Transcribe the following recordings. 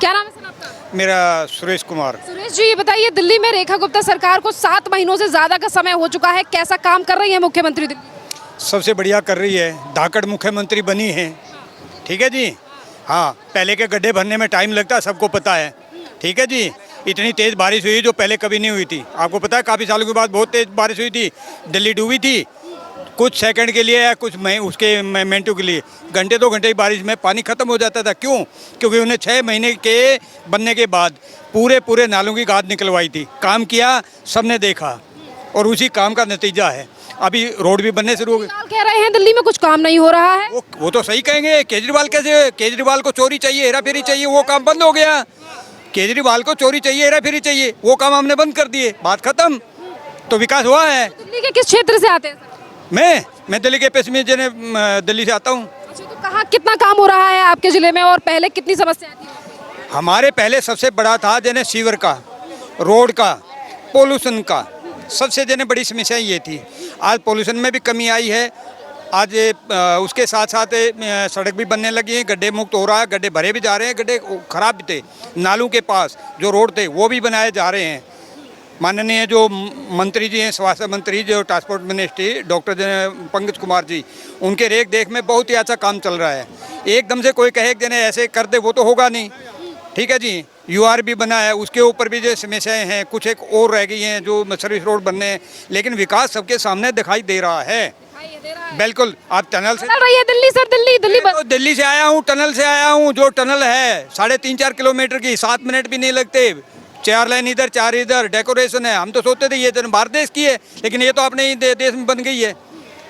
क्या नाम है सर आपका? मेरा सुरेश कुमार। सुरेश जी, ये बताइए, दिल्ली में रेखा गुप्ता सरकार को 7 महीनों से ज्यादा का समय हो चुका है, कैसा काम कर रही है मुख्यमंत्री दिल्ली? सबसे बढ़िया कर रही है, धाकड़ मुख्यमंत्री बनी है। ठीक है जी। हाँ, पहले के गड्ढे भरने में टाइम लगता है, सबको पता है। ठीक है जी। इतनी तेज़ बारिश हुई जो पहले कभी नहीं हुई थी। आपको पता है, काफ़ी सालों के बाद बहुत तेज़ बारिश हुई थी, दिल्ली डूबी थी कुछ सेकंड के लिए या कुछ उसके मिनटों के लिए। घंटे 2 घंटे की बारिश में पानी ख़त्म हो जाता था। क्यों? क्योंकि उन्हें 6 महीने के बनने के बाद पूरे नालों की गाद निकलवाई थी, काम किया, सबने देखा, और उसी काम का नतीजा है अभी रोड भी बनने शुरू हो गए। कह रहे हैं दिल्ली में कुछ काम नहीं हो रहा है। वो तो सही कहेंगे। केजरीवाल कैसे? केजरीवाल को चोरी चाहिए, हेरा फेरी चाहिए, वो काम बंद हो गया। केजरीवाल को चोरी चाहिए, हेरा फेरी चाहिए, वो काम हमने बंद कर दिए, बात खत्म। तो विकास हुआ है। दिल्ली के किस क्षेत्र से आते हैं सर? मैं दिल्ली के पश्चिमी जिले दिल्ली से आता हूँ। अच्छा, तो कहाँ कितना काम हो रहा है आपके जिले में, और पहले कितनी समस्या थी? हमारे पहले सबसे बड़ा था जने सीवर का, रोड का, पोल्यूशन का, सबसे जने बड़ी समस्या ये थी। आज पोल्यूशन में भी कमी आई है। आज उसके साथ साथ सड़क भी बनने लगी है, गड्ढे मुक्त हो रहा है, गड्ढे भरे भी जा रहे हैं, गड्ढे खराब भी थे, नालों के पास जो रोड थे वो भी बनाए जा रहे हैं। माननीय जो मंत्री जी हैं, स्वास्थ्य मंत्री जो transport ministry doctor Pankaj Kumar ji, उनके रेख देख में बहुत ही अच्छा काम चल रहा है। एकदम से कोई कहे कि जने ऐसे कर दे, वो तो होगा नहीं। ठीक है जी। यूआर भी बना है, उसके ऊपर भी जो समस्याएं हैं कुछ एक और रह गई हैं, जो सर्विस रोड बनने हैं, लेकिन विकास सबके सामने दिखाई दे रहा है। बिल्कुल। आप टनल से चल रही है दिल्ली सर, दिल्ली से आया हूँ, टनल से आया हूँ। जो टनल है 3.5-4 किलोमीटर की, 7 मिनट भी नहीं लगते। 4 लाइन इधर 4 इधर, डेकोरेशन है। हम तो सोचते थे ये बाहर देश की है, लेकिन ये तो अपने ही देश में बन गई है।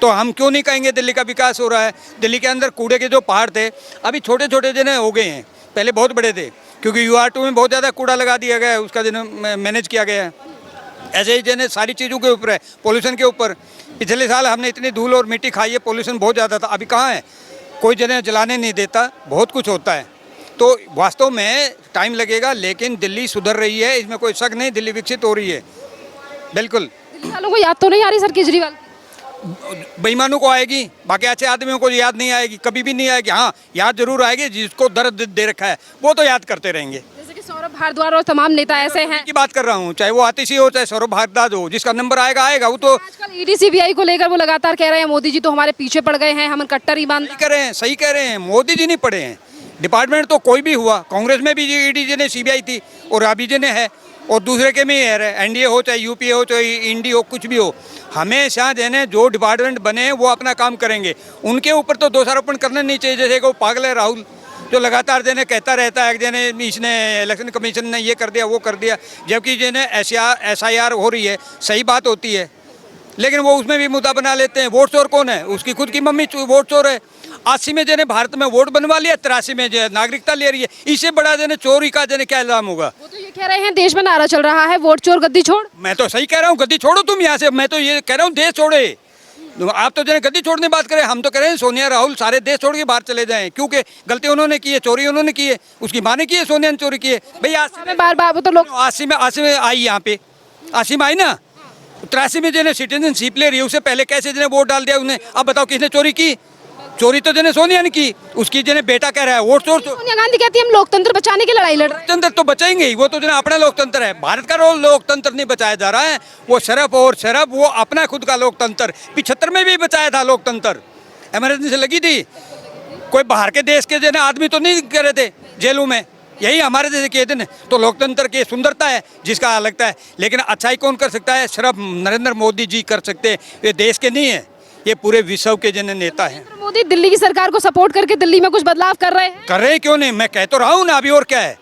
तो हम क्यों नहीं कहेंगे दिल्ली का विकास हो रहा है। दिल्ली के अंदर कूड़े के जो पहाड़ थे अभी छोटे छोटे जने हो गए हैं, पहले बहुत बड़े थे, क्योंकि UR2 में बहुत ज़्यादा कूड़ा लगा दिया गया है, उसका जन मैनेज किया गया है। ऐसे ही जने सारी चीज़ों के ऊपर है, पोल्यूशन के ऊपर। पिछले साल हमने इतनी धूल और मिट्टी खाई है, पोल्यूशन बहुत ज़्यादा था, अभी कहाँ है? कोई जने जलाने नहीं देता, बहुत कुछ होता है। तो वास्तव में टाइम लगेगा, लेकिन दिल्ली सुधर रही है, इसमें कोई शक नहीं। दिल्ली विकसित हो रही है, बिल्कुल। दिल्ली वालों को याद तो नहीं आ रही सर केजरीवाल? बेईमानों को आएगी, बाकी अच्छे आदमियों को याद नहीं आएगी, कभी भी नहीं आएगी। हाँ, याद जरूर आएगी, जिसको दर्द दे रखा है वो तो याद करते रहेंगे। जैसे कि सौरभ भारद्वाज और तमाम नेता ऐसे हैं की बात कर रहा हूँ, चाहे वो आतिशी हो चाहे सौरभ भारद्वाज हो, जिसका नंबर आएगा आएगा। वो तो आजकल ईडी सीबीआई को लेकर वो लगातार कह रहे हैं मोदी जी तो हमारे पीछे पड़ गए हैं, हम कट्टर ईमानदार। सही कह रहे हैं। मोदी जी नहीं पढ़े हैं। डिपार्टमेंट तो कोई भी हुआ, कांग्रेस में भी ईडी जी ने, सीबीआई थी, और अभी जी ने है, और दूसरे के में है, एनडीए हो चाहे यूपीए हो चाहे इंडी हो, कुछ भी हो, हमेशा जने जो डिपार्टमेंट बने वो अपना काम करेंगे। उनके ऊपर तो दोषारोपण करना नहीं चाहिए। जैसे कि वो पागल है राहुल, जो लगातार जने कहता रहता है कि जने इसने इलेक्शन कमीशन ने ये कर दिया वो कर दिया, जबकि जने SIR हो रही है, सही बात होती है, लेकिन वो उसमें भी मुद्दा बना लेते हैं। वोट चोर कौन है? उसकी खुद की मम्मी वोट चोर है। 80 में जने भारत में वोट बनवा लिया, 83 में जो नागरिकता ले रही है। इससे बड़ा जने चोरी का जने क्या इल्जाम होगा? वो तो ये कह रहे हैं देश में नारा चल रहा है, वोट चोर गद्दी छोड़। मैं तो सही कह रहा हूँ, गद्दी छोड़ो तुम यहाँ से। मैं तो ये कह रहा हूँ देश छोड़े। आप तो जने गद्दी छोड़ने बात करें, हम तो कह रहे हैं सोनिया राहुल सारे देश छोड़ के बाहर चले जाएं, क्योंकि गलती उन्होंने की है, चोरी उन्होंने की है, उसकी माँ ने की है, सोनिया ने चोरी की है। भाई बार बार तो लोग 80 में आई, यहाँ पे 80 में आई ना, 83 में जने सिटीजनशिप ले रही है, उससे पहले कैसे जने वोट डाल दिया उन्हें? अब बताओ किसने चोरी की? चोरी तो जने सोनिया ने की, उसकी जने बेटा कह रहा है वोट चोर। सोनिया गांधी कहती है हम लोकतंत्र बचाने की लड़ाई लड़ रहे हैं। लोकतंत्र तो बचाएंगे ही, वो तो जने अपना लोकतंत्र है। भारत का लोकतंत्र नहीं बचाया जा रहा है, वो सिर्फ और सिर्फ वो अपना खुद का लोकतंत्र। 75 में भी बचाया था लोकतंत्र, इमरजेंसी लगी थी। कोई बाहर के देश के जने आदमी तो नहीं कर रहे थे जेलों में, यही हमारे जैसे किए थे न। तो लोकतंत्र की सुंदरता है जिसका लगता है, लेकिन अच्छाई कौन कर सकता है? सिर्फ नरेंद्र मोदी जी कर सकते हैं। ये देश के नहीं है, ये पूरे विश्व के जन नेता हैं। मोदी दिल्ली की सरकार को सपोर्ट करके दिल्ली में कुछ बदलाव कर रहे हैं। कर रहे हैं, क्यों नहीं? मैं कह तो रहा हूँ ना, अभी और क्या है?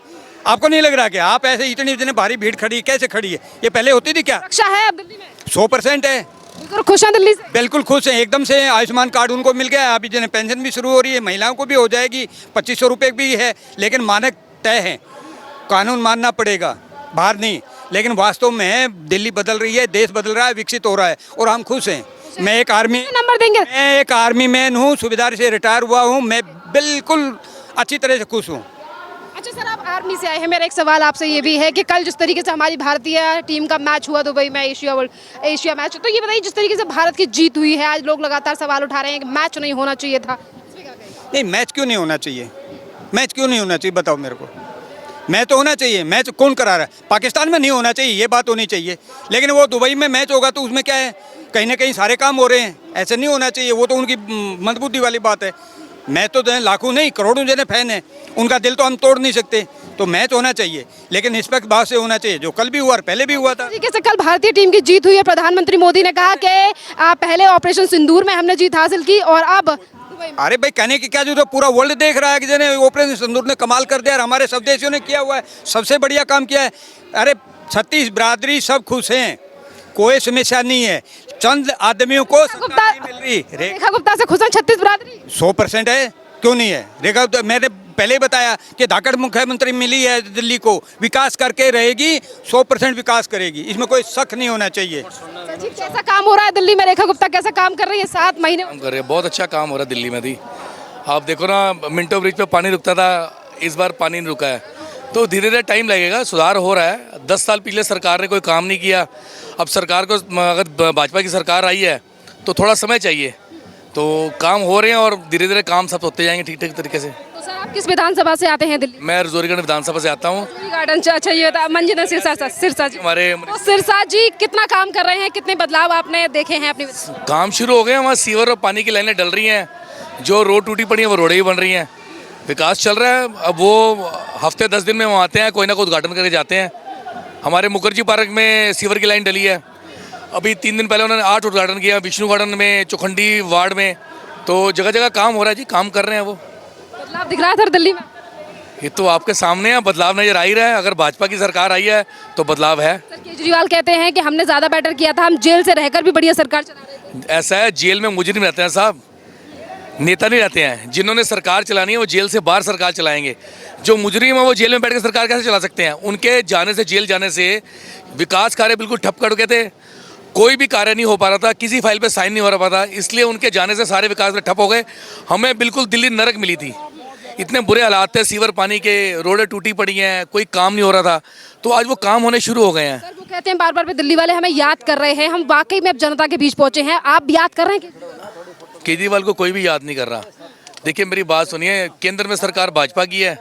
आपको नहीं लग रहा कि आप ऐसे इतनी इतनी भारी भीड़ खड़ी कैसे खड़ी है? ये पहले होती थी क्या? रक्षा है अब दिल्ली में 100% है। बिल्कुल खुश हैं दिल्ली से? बिल्कुल खुश हैं, एकदम से। आयुष्मान कार्ड उनको मिल गया, अभी जन पेंशन भी शुरू हो रही है, महिलाओं को भी हो जाएगी, 2500 रुपये भी है, लेकिन मानक तय है, कानून मानना पड़ेगा, बाहर नहीं। लेकिन वास्तव में दिल्ली बदल रही है, देश बदल रहा है, विकसित हो रहा है, और हम खुश हैं। मैं एक आर्मी मैन हूँ, सूबेदार से रिटायर हुआ हूँ, मैं बिल्कुल अच्छी तरह से खुश हूँ। अच्छा सर, आप आर्मी से आए हैं, मेरा एक सवाल आपसे ये भी है कि कल जिस तरीके से हमारी भारतीय टीम का मैच हुआ दुबई में, एशिया मैच, तो ये बताइए जिस तरीके से भारत की जीत हुई है, आज लोग लगातार सवाल उठा रहे हैं कि मैच नहीं होना चाहिए था। नहीं, मैच क्यों नहीं होना चाहिए? मैच क्यों नहीं होना चाहिए बताओ मेरे को। मैच होना चाहिए। मैच कौन करा रहा है? पाकिस्तान में नहीं होना चाहिए, ये बात होनी चाहिए। लेकिन वो दुबई में मैच होगा तो उसमें क्या है, कहीं ना कहीं सारे काम हो रहे हैं, ऐसे नहीं होना चाहिए। वो तो उनकी मंदबुद्धि वाली बात है। मैच तो लाखों नहीं करोड़ों जने फैन हैं, उनका दिल तो हम तोड़ नहीं सकते। तो मैच होना चाहिए, लेकिन निष्पक्ष भाव से होना चाहिए, जो कल भी हुआ और पहले भी हुआ था। तरीके से कल भारतीय टीम की जीत हुई है। प्रधानमंत्री मोदी ने कहा कि पहले ऑपरेशन सिंदूर में हमने जीत हासिल की और अब अरे भाई, कहने की क्या जरूरत है, पूरा वर्ल्ड देख रहा है कि जने ऑपरेशन सिंदूर ने कमाल कर दिया और हमारे सब देशों ने किया हुआ है, सबसे बढ़िया काम किया है। अरे 36 बिरादरी सब खुश हैं, कोई समस्या नहीं है। चंद आदमियों को सत्ता नहीं मिल रही। रेखा गुप्ता से खुश हैं 36 बिरादरी। 100% है, क्यों नहीं है? रेखा, मैंने पहले ही बताया कि धाकड़ मुख्यमंत्री मिली है दिल्ली को, विकास करके रहेगी, 100% विकास करेगी, इसमें कोई शक नहीं होना चाहिए। जी, कैसा काम हो रहा है दिल्ली में? रेखा गुप्ता कैसा काम कर रही है? 7 महीने काम कर रहे हैं, बहुत अच्छा काम हो रहा है दिल्ली में भी। आप देखो ना, मिंटो ब्रिज पे पानी रुकता था, इस बार पानी नहीं रुका है, तो धीरे धीरे टाइम लगेगा, सुधार हो रहा है। 10 साल पहले सरकार ने कोई काम नहीं किया, अब सरकार को, अगर भाजपा की सरकार आई है तो थोड़ा समय चाहिए, तो काम हो रहे हैं और धीरे धीरे काम सब होते जाएंगे ठीक ठीक तरीके से। तो सर, आप किस विधानसभा से आते हैं दिल्ली? मैं रजौरीगंज विधानसभा से आता हूँ। गार्डन से। अच्छा, ये मंजिला सिरसा जी। हमारे तो सिरसा जी कितना काम कर रहे हैं, कितने बदलाव आपने देखे हैं अपनी? काम शुरू हो गए, हमारे सीवर और पानी की लाइनें डल रही हैं, जो रोड टूटी पड़ी हैं वो रोडें भी बन रही हैं, विकास चल रहा है। अब वो हफ्ते 10 दिन में वहाँ आते हैं, कोई ना कोई उद्घाटन करके जाते हैं। हमारे मुखर्जी पार्क में सीवर की लाइन डली है, अभी 3 दिन पहले उन्होंने 8 उद्घाटन किया, विष्णु गार्डन में, चौखंडी वार्ड में, तो जगह जगह काम हो रहा है जी, काम कर रहे हैं। वो बदलाव दिख रहा है सर दिल्ली में? ये तो आपके सामने है, बदलाव नजर आ ही रहा है। अगर भाजपा की सरकार आई है तो बदलाव है। सर, केजरीवाल कहते हैं कि हमने ज़्यादा बेटर किया था, हम जेल से रहकर भी बढ़िया सरकार चला रहे थे। ऐसा है, जेल में मुजरिम रहते हैं साहब, नेता नहीं रहते हैं। जिन्होंने सरकार चलानी है वो जेल से बाहर सरकार चलाएंगे, जो मुजरिम है वो जेल में बैठ कर सरकार कैसे चला सकते हैं? उनके जाने से, जेल जाने से विकास कार्य बिल्कुल ठप कर गए थे, कोई भी कार्य नहीं हो पा रहा था, किसी फाइल पे साइन नहीं हो रहा था, इसलिए उनके जाने से सारे विकास में ठप हो गए। हमें बिल्कुल दिल्ली नरक मिली थी, इतने बुरे हालात थे, सीवर पानी के, रोडें टूटी पड़ी हैं, कोई काम नहीं हो रहा था, तो आज वो काम होने शुरू हो गए हैं। सर, वो कहते हैं बार बार दिल्ली वाले हमें याद कर रहे हैं, हम वाकई में अब जनता के बीच पहुंचे हैं। आप याद कर रहे हैं? केजरीवाल को कोई भी याद नहीं कर रहा। देखिए मेरी बात सुनिए, केंद्र में सरकार भाजपा की है,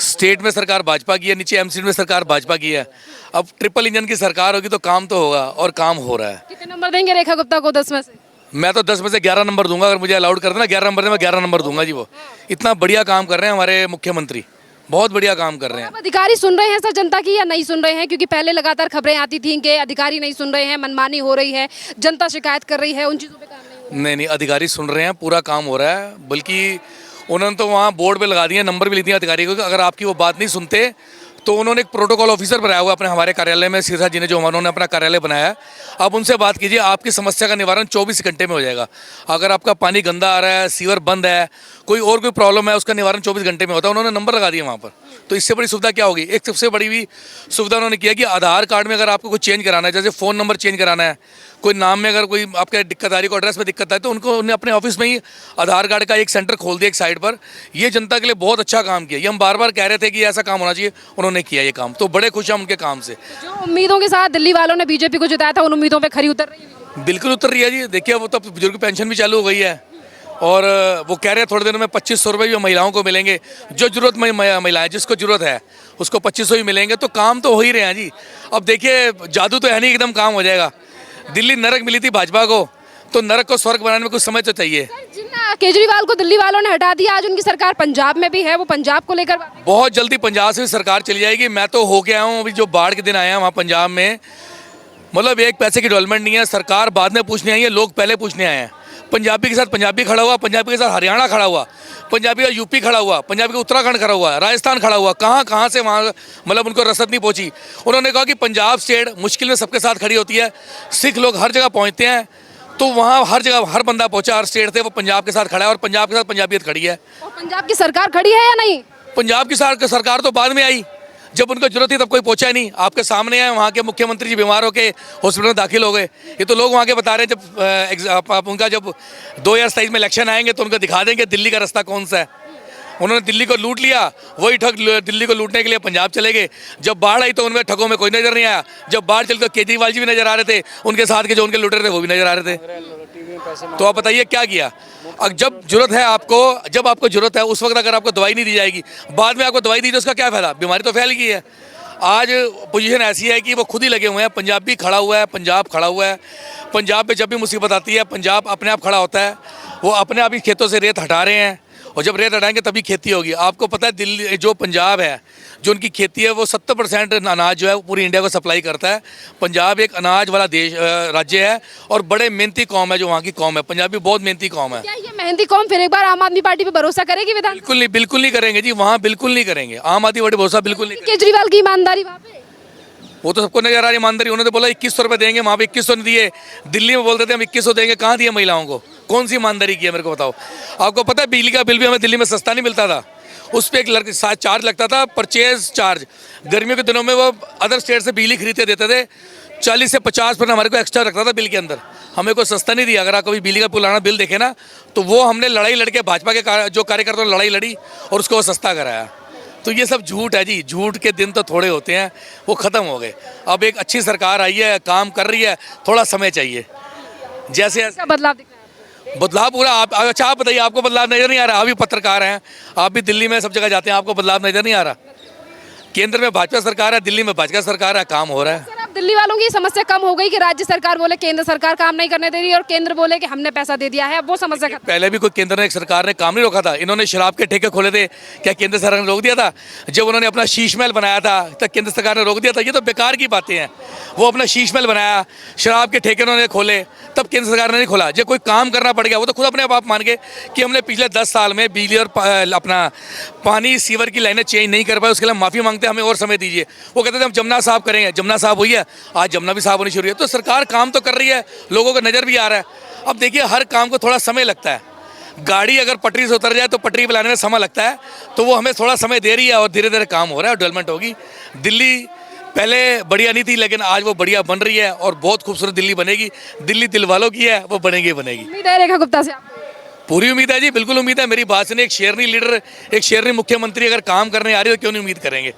स्टेट में सरकार भाजपा की है, नीचे एमसी में सरकार भाजपा की है। अब ट्रिपल इंजन की सरकार होगी तो काम तो होगा, और काम हो रहा है। कितने नंबर देंगे रेखा गुप्ता को 10 में से? मैं तो 10 में से 11 नंबर दूंगा, अगर मुझे अलाउड कर देना 11 नंबर में, मैं 11 नंबर दूंगा जी। वो इतना बढ़िया काम कर रहे हैं हमारे मुख्यमंत्री, बहुत बढ़िया काम कर रहे हैं। अब अधिकारी सुन रहे हैं सर जनता की या नहीं सुन रहे हैं? क्योंकि पहले लगातार खबरें आती थी कि अधिकारी नहीं सुन रहे हैं, मनमानी हो रही है, जनता शिकायत कर रही है, उन चीज़ों पे काम नहीं हो रहा। नहीं, अधिकारी सुन रहे हैं, पूरा काम हो रहा है। बल्कि उन्होंने तो वहाँ बोर्ड पे लगा दिए, नंबर भी लिख दिया अधिकारी को कि अगर आपकी वो बात नहीं सुनते तो उन्होंने एक प्रोटोकॉल ऑफिसर बनाया हुआ अपने हमारे कार्यालय में, सिरसा जी ने, जो उन्होंने अपना कार्यालय बनाया है। आप उनसे बात कीजिए, आपकी समस्या का निवारण 24 घंटे में हो जाएगा। अगर आपका पानी गंदा आ रहा है, सीवर बंद है, कोई और कोई प्रॉब्लम है, उसका निवारण 24 घंटे में होता है। उन्होंने नंबर लगा दिया वहाँ पर, तो इससे बड़ी सुविधा क्या होगी? एक सबसे बड़ी भी सुविधा उन्होंने किया कि आधार कार्ड में अगर आपको कुछ चेंज कराना है, जैसे फ़ोन नंबर चेंज कराना है, कोई नाम में अगर कोई आपके दिक्कत आ रही, कोई एड्रेस में दिक्कत है, तो उनको उन्होंने अपने ऑफिस में ही आधार कार्ड का एक सेंटर खोल दिया एक साइड पर। ये जनता के लिए बहुत अच्छा काम किया, ये हम बार बार कह रहे थे कि ऐसा काम होना चाहिए, उन्होंने किया ये काम, तो बड़े खुश हैं उनके काम से। जो उम्मीदों के साथ दिल्ली वालों ने बीजेपी को जिताया था, उन उम्मीदों पे खरी उतर रही है? बिल्कुल उतर रही है जी। देखिए वो तो बुजुर्ग पेंशन भी चालू हो गई है, और वो कह रहे हैं थोड़े दिनों में 2500 रुपये भी महिलाओं को मिलेंगे। जो जरूरत महिलाएं, जिसको जरूरत है उसको 2500 ही मिलेंगे, तो काम तो हो ही रहे हैं जी। अब देखिए जादू तो है नहीं, एकदम काम हो जाएगा। दिल्ली नरक मिली थी भाजपा को, तो नरक को स्वर्ग बनाने में कुछ समय तो चाहिए। केजरीवाल को दिल्ली वालों ने हटा दिया, आज उनकी सरकार पंजाब में भी है, वो पंजाब को लेकर बहुत जल्दी पंजाब से भी सरकार चली जाएगी। मैं तो होके आया हूँ, अभी जो बाढ़ के दिन आया वहाँ पंजाब में, मतलब एक पैसे की डेवलपमेंट नहीं है। सरकार बाद में पूछने आई है, लोग पहले पूछने आए हैं। पंजाबी के साथ पंजाबी खड़ा हुआ, पंजाबी के साथ हरियाणा खड़ा हुआ, पंजाबी का यूपी खड़ा हुआ, पंजाबी का उत्तराखंड खड़ा हुआ, राजस्थान खड़ा हुआ, कहाँ से वहाँ, मतलब उनको रसद नहीं पहुँची। उन्होंने कहा कि पंजाब स्टेट मुश्किल में सबके साथ खड़ी होती है, सिख लोग हर जगह पहुँचते हैं, तो वहाँ हर जगह हर बंदा पहुँचा, हर स्टेट से वो पंजाब के साथ खड़ा है, और पंजाब के साथ पंजाबियत खड़ी है। और पंजाब की सरकार खड़ी है या नहीं? पंजाब की सरकार तो बाद में आई, जब उनको जरूरत थी तब कोई पहुंचा नहीं। आपके सामने है, वहाँ के मुख्यमंत्री जी बीमार होकर हॉस्पिटल में दाखिल हो गए। ये तो लोग वहाँ के बता रहे हैं, जब उनका जब 2027 में इलेक्शन आएंगे तो उनको दिखा देंगे दिल्ली का रास्ता कौन सा है। उन्होंने दिल्ली को लूट लिया, वही ठग दिल्ली को लूटने के लिए पंजाब चले गए। जब बाढ़ आई तो उनमें ठगों में कोई नजर नहीं आया, जब बाढ़ चली तो केजरीवाल जी भी नजर आ रहे थे, उनके साथ के जो उनके लूटे थे वो भी नजर आ रहे थे। तो आप बताइए क्या किया। अब जब जरूरत है आपको, जब आपको जरूरत है उस वक्त अगर आपको दवाई नहीं दी जाएगी, बाद में आपको दवाई दी तो उसका क्या फायदा, बीमारी तो फैल गई है। आज पोजीशन ऐसी है कि वो खुद ही लगे हुए हैं, पंजाब भी खड़ा हुआ है, पंजाब खड़ा हुआ है। पंजाब पे जब भी मुसीबत आती है पंजाब अपने आप खड़ा होता है, वो अपने आप ही खेतों से रेत हटा रहे हैं, और जब रेत हटाएंगे तभी खेती होगी। आपको पता है दिल्ली जो पंजाब है, जो उनकी खेती है वो 70% अनाज जो है वो पूरी इंडिया को सप्लाई करता है। पंजाब एक अनाज वाला देश राज्य है, और बड़े मेहनती कौम है जो वहाँ की कौम है। पंजाबी बहुत मेहनती कौम है। क्या ये मेहनती कौम फिर एक बार आम आदमी पार्टी पे भरोसा करेगी विधान? बिल्कुल नहीं करेंगे जी, वहाँ बिल्कुल नहीं करेंगे। आम आदमी पार्टी भरोसा बिल्कुल नहीं। केजरीवाल की ईमानदारी वहाँ पे, वो तो सबको नजर आ रही है ईमानदारी। उन्होंने बोला 2100 रुपये देंगे, वहाँ पे 2100 नहीं दिए। दिल्ली में बोलते थे हम 2100 देंगे, कहाँ दिए महिलाओं को? कौन सी ईमानदारी की है मेरे को बताओ। आपको पता है बिजली का बिल भी हमें दिल्ली में सस्ता नहीं मिलता था, उस पर एक चार्ज लगता था, परचेज चार्ज। गर्मियों के दिनों में वो अदर स्टेट से बिजली खरीदते देते थे, 40 से 50% हमारे को एक्स्ट्रा रखता था बिल के अंदर, हमें कोई सस्ता नहीं दिया। अगर आप कभी बिजली का पुराना बिल देखे ना, तो वो हमने लड़ाई लड़के भाजपा के जो कार्यकर्ताओं ने लड़ाई लड़ी और उसको सस्ता कराया। तो ये सब झूठ है जी, झूठ के दिन तो थोड़े होते हैं, वो ख़त्म हो गए। अब एक अच्छी सरकार आई है, काम कर रही है, थोड़ा समय चाहिए। जैसे बदलाव दिख रहा है। बदलाव पूरा अच्छा आप बताइए, आपको बदलाव नज़र नहीं आ रहा? आप भी पत्रकार हैं, आप भी दिल्ली में सब जगह जाते हैं, आपको बदलाव नज़र नहीं आ रहा? केंद्र में भाजपा सरकार है, दिल्ली में भाजपा सरकार है, काम हो रहा है। सर अब दिल्ली वालों की समस्या कम हो गई कि राज्य सरकार बोले केंद्र सरकार काम नहीं करने दे रही, और केंद्र बोले कि हमने पैसा दे दिया है, अब वो समस्या खत्म। पहले भी कोई केंद्र ने, एक सरकार ने काम नहीं रोका था। इन्होंने शराब के ठेके खोले थे, क्या केंद्र सरकार ने रोक दिया था? जब उन्होंने अपना शीश महल बनाया था तब केंद्र सरकार ने रोक दिया था? ये तो बेकार की बातें हैं। वो अपना शीश महल बनाया, शराब के ठेके उन्होंने खोले, तब केंद्र सरकार ने नहीं खोला। जब कोई काम करना पड़ गया, वो तो खुद अपने आप मान गए कि हमने पिछले 10 साल में बिजली और अपना पानी सीवर की लाइनें चेंज नहीं कर पाए, उसके लिए माफ़ी मांगते हैं, हमें और समय दीजिए। वो कहते थे हम जमुना साफ करेंगे, जमुना साफ हुई है, आज जमुना भी साफ होनी शुरू है। तो सरकार काम तो कर रही है, लोगों को नज़र भी आ रहा है। अब देखिए हर काम को थोड़ा समय लगता है। गाड़ी अगर पटरी से उतर जाए तो पटरी पे लाने में समय लगता है, तो वो हमें थोड़ा समय दे रही है, और धीरे धीरे काम हो रहा है और डेवलपमेंट होगी। दिल्ली पहले बढ़िया नहीं थी, लेकिन आज वो बढ़िया बन रही है, और बहुत खूबसूरत दिल्ली बनेगी। दिल्ली दिल वालों की है, वो बनेगी बनेगी। उम्मीद है रेखा गुप्ता से आपको? पूरी उम्मीद है जी, बिल्कुल उम्मीद है। मेरी बात सुनिए, एक शेरनी लीडर, एक शेरनी मुख्यमंत्री अगर काम करने आ रही है तो क्यों नहीं उम्मीद करेंगे।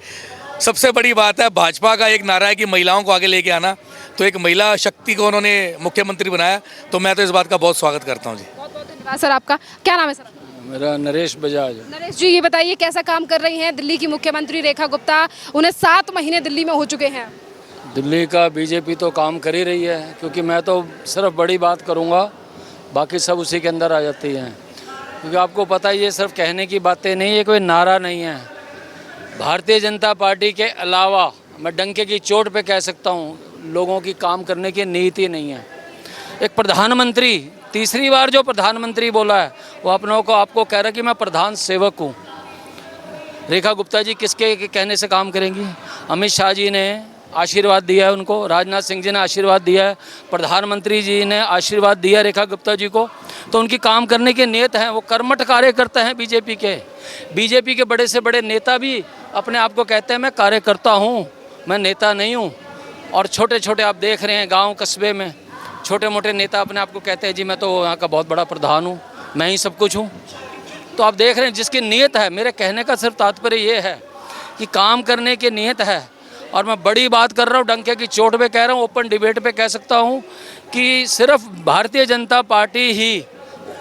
सबसे बड़ी बात है, भाजपा का एक नारा है कि महिलाओं को आगे लेके आना, तो एक महिला शक्ति को उन्होंने मुख्यमंत्री बनाया, तो मैं तो इस बात का बहुत स्वागत करता हूँ जी। बहुत बहुत धन्यवाद सर। आपका क्या नाम है सर? मेरा नरेश बजाज। नरेश जी ये बताइए कैसा काम कर रही हैं दिल्ली की मुख्यमंत्री रेखा गुप्ता? उन्हें 7 महीने दिल्ली में हो चुके हैं। दिल्ली का बीजेपी तो काम कर ही रही है, क्योंकि मैं तो सिर्फ बड़ी बात करूंगा, बाकी सब उसी के अंदर आ जाती हैं। क्योंकि आपको पता है ये सिर्फ कहने की बातें नहीं है, कोई नारा नहीं है। भारतीय जनता पार्टी के अलावा मैं डंके की चोट पे कह सकता हूँ, लोगों की काम करने की नीति नहीं है। एक प्रधानमंत्री, तीसरी बार जो प्रधानमंत्री बोला है, वो अपनों को आपको कह रहा है कि मैं प्रधान सेवक हूँ। रेखा गुप्ता जी किसके कहने से काम करेंगी? अमित शाह जी ने आशीर्वाद दिया है उनको, राजनाथ सिंह जी ने आशीर्वाद दिया है, प्रधानमंत्री जी ने आशीर्वाद दिया रेखा गुप्ता जी को, तो उनकी काम करने के नियत हैं। वो कर्मठ कार्यकर्ता हैं बीजेपी के। बीजेपी के बड़े से बड़े नेता भी अपने आप को कहते हैं मैं कार्यकर्ता हूँ, मैं नेता नहीं हूँ। और छोटे छोटे आप देख रहे हैं गाँव कस्बे में छोटे मोटे नेता अपने आप को कहते हैं जी मैं तो यहाँ का बहुत बड़ा प्रधान हूँ, मैं ही सब कुछ हूँ। तो आप देख रहे हैं जिसकी नीयत है, मेरे कहने का सिर्फ तात्पर्य ये है कि काम करने की नीयत है। और मैं बड़ी बात कर रहा हूँ, डंके की चोट पे कह रहा हूँ, ओपन डिबेट पे कह सकता हूँ कि सिर्फ भारतीय जनता पार्टी ही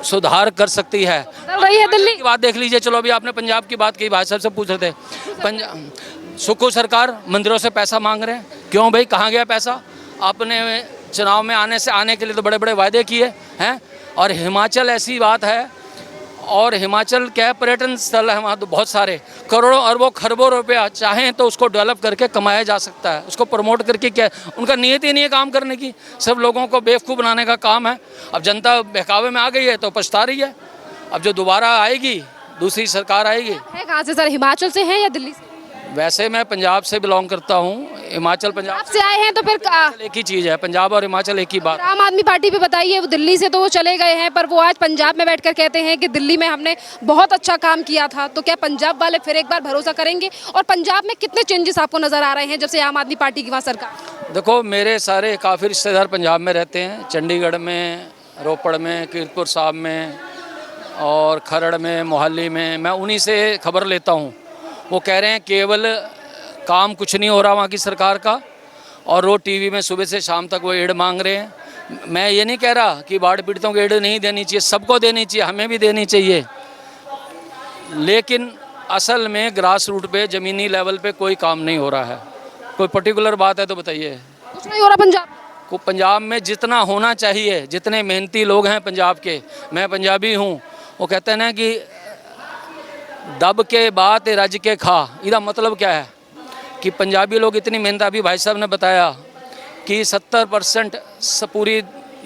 सुधार कर सकती है। चल रही है दिल्ली की बात देख लीजिए। चलो अभी आपने पंजाब की बात की, भाई साहब से पूछ रहे थे, पंजाब सुखू सरकार मंदिरों से पैसा मांग रहे हैं, क्यों भाई, कहाँ गया पैसा? आपने चुनाव में आने के लिए तो बड़े बड़े वायदे किए हैं। और हिमाचल ऐसी बात है, और हिमाचल क्या पर्यटन स्थल है, वहाँ तो बहुत सारे करोड़ों अरबों खरबों रुपया चाहें तो उसको डेवलप करके कमाया जा सकता है, उसको प्रमोट करके। क्या उनका नियत ही नहीं है काम करने की, सब लोगों को बेवकूफ़ बनाने का काम है। अब जनता बहकावे में आ गई है तो पछता रही है। अब जो दोबारा आएगी, दूसरी सरकार आएगी। है कहाँ से सर, हिमाचल से हैं या दिल्ली से? वैसे मैं पंजाब से बिलोंग करता हूँ, हिमाचल पंजाब आप से आए हैं तो फिर एक ही चीज़ है, पंजाब और हिमाचल एक ही बात। आम आदमी पार्टी पे बताइए, वो दिल्ली से तो वो चले गए हैं, पर वो आज पंजाब में बैठकर कहते हैं कि दिल्ली में हमने बहुत अच्छा काम किया था। तो क्या पंजाब वाले फिर एक बार भरोसा करेंगे? और पंजाब में कितने चेंजेस आपको नजर आ रहे हैं जब से आम आदमी पार्टी की वहाँ सरकार? देखो मेरे सारे काफ़ी रिश्तेदार पंजाब में रहते हैं, चंडीगढ़ में, रोपड़ में, कीरतपुर साहब में, और खरड़ में, मोहाली में। मैं उन्हीं से खबर लेता हूँ। वो कह रहे हैं केवल काम कुछ नहीं हो रहा वहाँ की सरकार का, और वो टीवी में सुबह से शाम तक वो एड मांग रहे हैं। मैं ये नहीं कह रहा कि बाढ़ पीड़ितों को एड नहीं देनी चाहिए, सबको देनी चाहिए, हमें भी देनी चाहिए, लेकिन असल में ग्रास रूट पे ज़मीनी लेवल पे कोई काम नहीं हो रहा है। कोई पर्टिकुलर बात है तो बताइए। कुछ नहीं हो रहा पंजाब को पंजाब में जितना होना चाहिए, जितने मेहनती लोग हैं पंजाब के, मैं पंजाबी हूँ, वो कहते हैं ना कि दब के बात राज्य के खा, इसका मतलब क्या है कि पंजाबी लोग इतनी मेहनत, अभी भाई साहब ने बताया कि 70% पूरी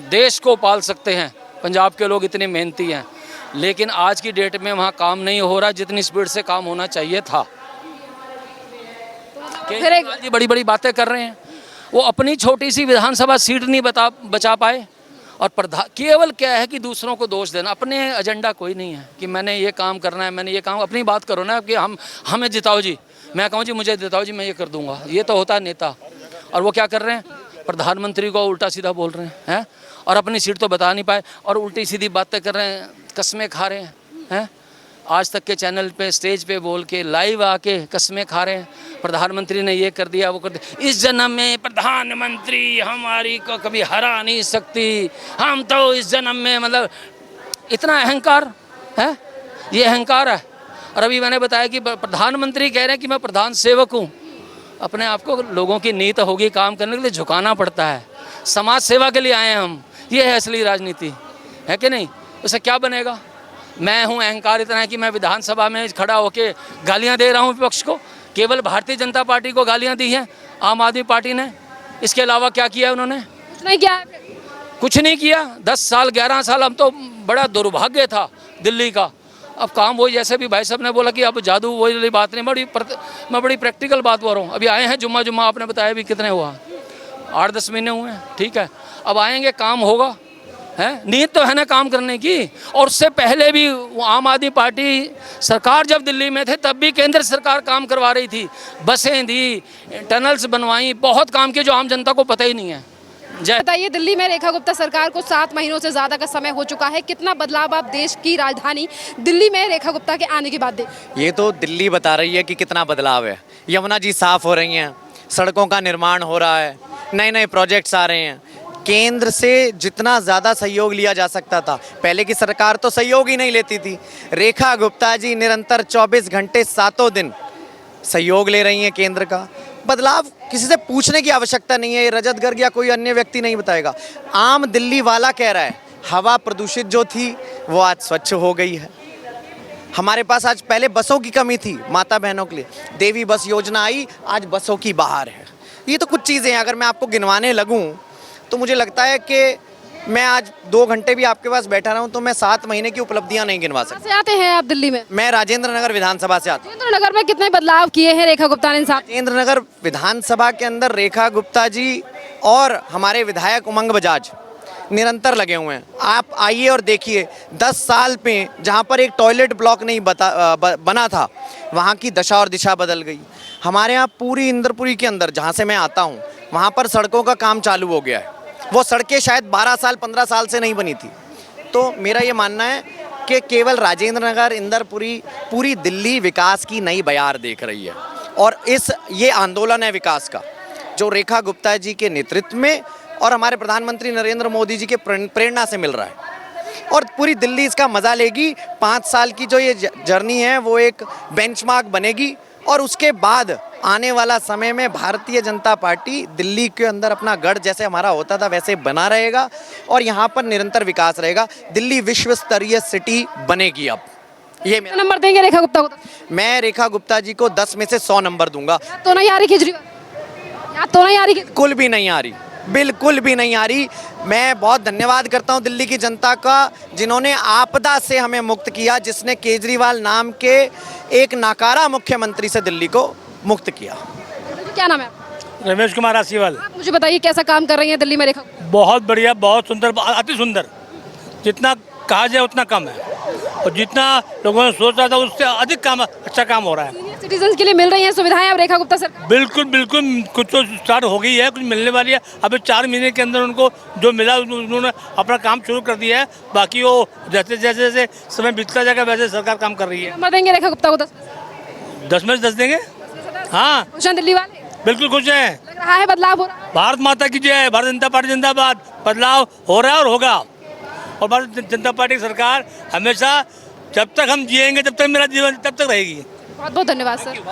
देश को पाल सकते हैं, पंजाब के लोग इतने मेहनती हैं, लेकिन आज की डेट में वहाँ काम नहीं हो रहा जितनी स्पीड से काम होना चाहिए था। केजरीवाल जी बड़ी बड़ी बातें कर रहे हैं, वो अपनी छोटी सी विधानसभा सीट नहीं बचा पाए, और केवल क्या है कि दूसरों को दोष देना, अपने एजेंडा कोई नहीं है कि मैंने ये काम करना है, मैंने ये काम, अपनी बात करो ना कि हमें जिताओ जी, मैं कहूँ जी मुझे जिताओ जी, मैं ये कर दूंगा, ये तो होता है नेता। और वो क्या कर रहे हैं, प्रधानमंत्री को उल्टा सीधा बोल रहे हैं, और अपनी सीट तो बता नहीं पाए और उल्टी सीधी बातें कर रहे हैं, कस्में खा रहे हैं। आज तक के चैनल पे स्टेज पे बोल के लाइव आके कस्में खा रहे हैं, प्रधानमंत्री ने ये कर दिया वो कर दिया, इस जन्म में प्रधानमंत्री हमारी को कभी हरा नहीं सकती, हम तो इस जन्म में, मतलब इतना अहंकार है, ये अहंकार है। और अभी मैंने बताया कि प्रधानमंत्री कह रहे हैं कि मैं प्रधान सेवक हूँ, अपने आप को लोगों की नीत होगी, काम करने के लिए झुकाना पड़ता है, समाज सेवा के लिए आए हैं हम, ये है असली राजनीति, है कि नहीं? उससे क्या बनेगा? मैं हूँ, अहंकार इतना है कि मैं विधानसभा में खड़ा होके गालियाँ दे रहा हूँ विपक्ष को, केवल भारतीय जनता पार्टी को गालियाँ दी हैं आम आदमी पार्टी ने, इसके अलावा क्या किया उन्होंने? कुछ नहीं किया, कुछ नहीं किया। 10 साल 11 साल, अब तो बड़ा दुर्भाग्य था दिल्ली का। अब काम वही, जैसे भी भाई साहब ने बोला कि अब जादू वही बात नहीं, मैं बड़ी प्रैक्टिकल बात बोल रहा हूँ। अभी आए हैं जुम्मा आपने बताया भी कितने हुआ, 8-10 महीने हुए हैं, ठीक है, अब आएंगे, काम होगा, है नीयत तो है ना काम करने की। और उससे पहले भी आम आदमी पार्टी सरकार जब दिल्ली में थे तब भी केंद्र सरकार काम करवा रही थी, बसें दी, टनल्स बनवाई, बहुत काम किए जो आम जनता को पता ही नहीं है। बताइए, दिल्ली में रेखा गुप्ता सरकार को 7 महीनों से ज़्यादा का समय हो चुका है, कितना बदलाव आप देश की राजधानी दिल्ली में रेखा गुप्ता के आने के बाद देख? ये तो दिल्ली बता रही है कि कितना बदलाव है। यमुना जी साफ हो रही हैं, सड़कों का निर्माण हो रहा है, नए नए प्रोजेक्ट्स आ रहे हैं, केंद्र से जितना ज़्यादा सहयोग लिया जा सकता था, पहले की सरकार तो सहयोग ही नहीं लेती थी, रेखा गुप्ता जी निरंतर 24 घंटे 7 दिन सहयोग ले रही हैं केंद्र का। बदलाव किसी से पूछने की आवश्यकता नहीं है, ये रजत गर्ग या कोई अन्य व्यक्ति नहीं बताएगा, आम दिल्ली वाला कह रहा है। हवा प्रदूषित जो थी वो आज स्वच्छ हो गई है। हमारे पास आज, पहले बसों की कमी थी माता बहनों के लिए, देवी बस योजना आई, आज बसों की बहार है। ये तो कुछ चीज़ें हैं, अगर मैं आपको गिनवाने लगूं तो मुझे लगता है कि मैं आज 2 घंटे भी आपके पास बैठा रहूं तो मैं 7 महीने की उपलब्धियां नहीं गिनवा सकता। कहाँ से आते हैं आप दिल्ली में? मैं राजेंद्र नगर विधानसभा से आता हूं। राजेंद्र नगर में कितने बदलाव किए हैं रेखा गुप्ता ने? राजेंद्र नगर विधानसभा के अंदर रेखा गुप्ता जी और हमारे विधायक उमंग बजाज निरंतर लगे हुए हैं। आप आइए और देखिए, 10 साल पे जहाँ पर एक टॉयलेट ब्लॉक नहीं बना था, वहाँ की दशा और दिशा बदल गई। हमारे यहाँ पूरी इंद्रपुरी के अंदर, जहाँ से मैं आता हूँ, वहाँ पर सड़कों का काम चालू हो गया है। वो सड़कें शायद 12 साल 15 साल से नहीं बनी थी। तो मेरा ये मानना है कि केवल राजेंद्र नगर, इंदरपुरी, पूरी दिल्ली विकास की नई बयार देख रही है, और ये आंदोलन है विकास का, जो रेखा गुप्ता जी के नेतृत्व में और हमारे प्रधानमंत्री नरेंद्र मोदी जी के प्रेरणा से मिल रहा है, और पूरी दिल्ली इसका मज़ा लेगी। 5 साल की जो ये जर्नी है वो एक बेंचमार्क बनेगी, और उसके बाद आने वाला समय में भारतीय जनता पार्टी दिल्ली के अंदर अपना गढ़ जैसे हमारा होता था वैसे बना रहेगा, और यहाँ पर निरंतर विकास रहेगा। दिल्ली विश्व स्तरीय सिटी बनेगी। अब ये नंबर देंगे रेखा गुप्ता को? मैं रेखा गुप्ता जी को 10 में से 100 नंबर दूंगा। तो नहीं आ रही केजरीवाल? याद तो नहीं आ रही? बिल्कुल भी नहीं आ रही, बिल्कुल भी नहीं आ रही। मैं बहुत धन्यवाद करता हूं दिल्ली की जनता का, जिन्होंने आपदा से हमें मुक्त किया, जिसने केजरीवाल नाम के एक नाकारा मुख्यमंत्री से दिल्ली को मुक्त किया। क्या नाम है? रमेश कुमार आसीवाल। आप मुझे बताइए, कैसा काम कर रही हैं दिल्ली में रेखा? बहुत बढ़िया, बहुत सुंदर, अति सुंदर। जितना कहा जाए उतना कम है, और जितना लोगों ने सोचा था उससे अधिक काम, अच्छा काम हो रहा है। सीनियर सिटीजन के लिए मिल रही हैं सुविधाएं अब रेखा गुप्ता सरकार? बिल्कुल बिल्कुल, कुछ तो स्टार्ट हो गई है, कुछ मिलने वाली है। अभी 4 महीने के अंदर उनको जो मिला उन्होंने अपना काम शुरू कर दिया है। बाकी वो जैसे जैसे जैसे समय बीतता जाएगा वैसे सरकार काम कर रही है। नंबर देंगे रेखा गुप्ता को? 10 में से 10 देंगे। हाँ, खुश हैं दिल्ली वाले? बिल्कुल खुश हैं। रहा है, बदलाव हो रहा है? भारत माता की जय, भारतीय जनता पार्टी जिंदाबाद। बदलाव हो रहा है और होगा। और भारतीय जनता पार्टी की सरकार हमेशा, जब तक हम जिएंगे, जब तक मेरा जीवन, तब तक रहेगी। बहुत बहुत धन्यवाद सर।